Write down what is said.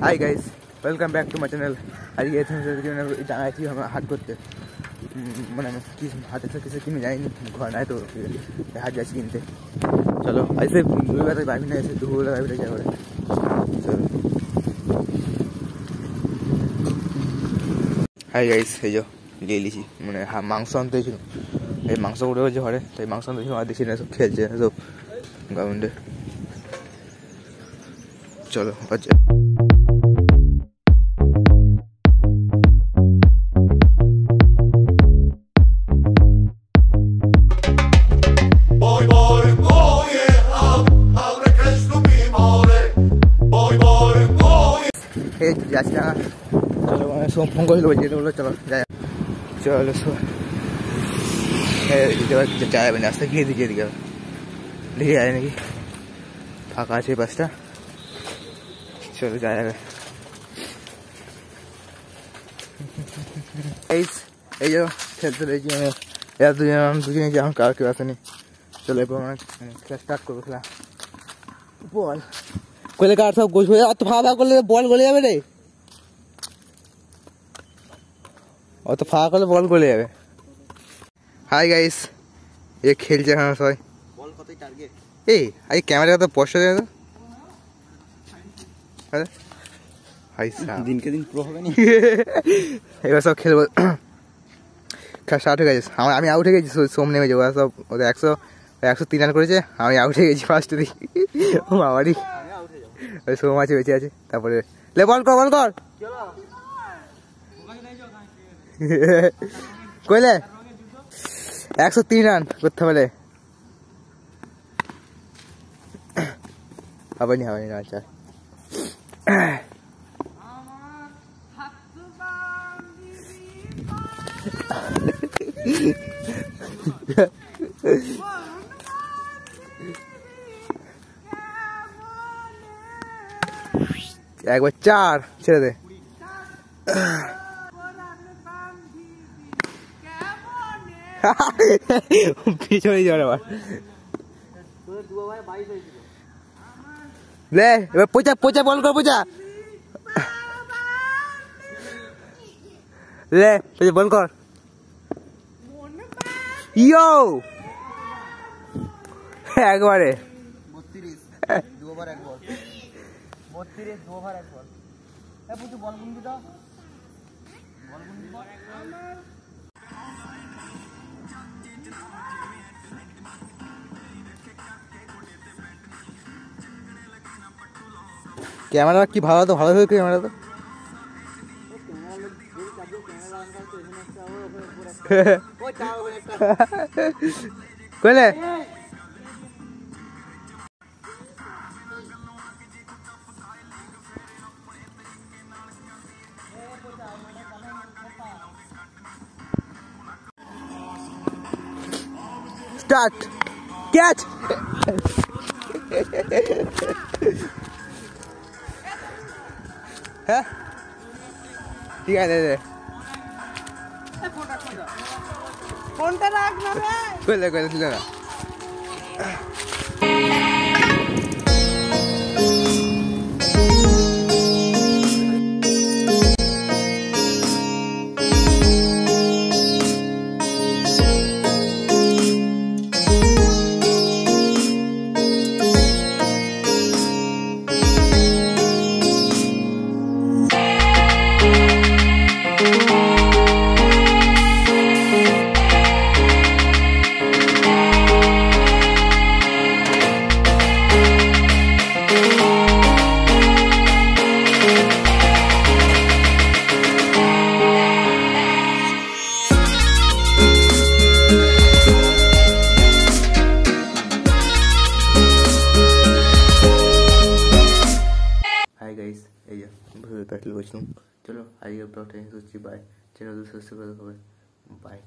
Hi guys, welcome back to my channel. আজকে জানাচ্ছি আমরা হাট করতে, মানে কি হাটে তো কিছু কিনে যাইনি, ঘর নাই তো হাট যাচ্ছি কিনতে। চলো আজ সে রবিবার বাইরে না এসে দুপুরবেলা বাইরে যা করে। চলো হাই গাইস, এই যে নিয়ে নিয়েছি, মানে মাংস আনতে ছিল, এই মাংস করে হয়েছে ঘরে, তাই মাংস আনতে ছিল। আর দেখছি না সব খেলছে সব গ্রাউন্ডে। চলো আচ্ছা যাচ্ছি না। চলো মানে ফোন করেছিল যেতে বললো চলো যাই। চলো যাওয়া যাবে না, রাস্তা গিয়ে দিকে এদিকে দেখে যায় নাকি ফাঁকা আছে বাসটা। চলো যাওয়া যাবে। এই যে খেলতে রয়েছি আমি, এরা দুজনে যে আমার কার কেউ আসেনি। চলো এরপর মানে খেলা স্টার্ট করবো। খেলা বল করলে কার সব গোছ অত ফাঁকা করলে বল গলে যাবে রে, অত ফাঁকা করলে বল গলে যাবে। হাই গাইস, এ খেলছে এখন সবাই। বল কতই টার্গেট? এই আই ক্যামেরা তো পোস্ট হয়ে গেল। আরে হাই সাহেব দিনকে দিন প্রো হবে না। এবার সব খেলবো। খেলা স্টার্ট হয়ে গেছে। আমি আউট হয়ে গেছি, সোম নেমে যাবো। সব ওদের 103 রান করেছে, আমি আউট হয়ে গেছি ফার্স্টে দিই। ও বাবারই, ওই সোম আছে বেঁচে আছে। তারপরে লে বল কর বল কর কইলে 103 রান করতে পারে। হবে নি আচ্ছা। একবার 4 ছেড়ে দে। পিছনে যাবে আবার। লে এবার পোচা বল কর পোচা। লে বল কর। ইয়ো একবারে 32 2 ওভার 1 বল। 32 2 ওভার 1 বল। এ পুচু বল গুন দিও, বল গুন দিও। ক্যামেরা কি ভালো তো ভালো হয়েছে ক্যামেরা তো। কইলে স্টার্ট ক্যাচ। হ্যাঁ ঠিক আছে ফোনটা রাখ না রে। কইলে ছিল না। এই যে ভিডিও প্যাটল করছিলাম। চলো আজকে ব্লগটা এখানে হচ্ছে। বাই, চ্যানেল সাবস্ক্রাইব করে দেবে। বাই।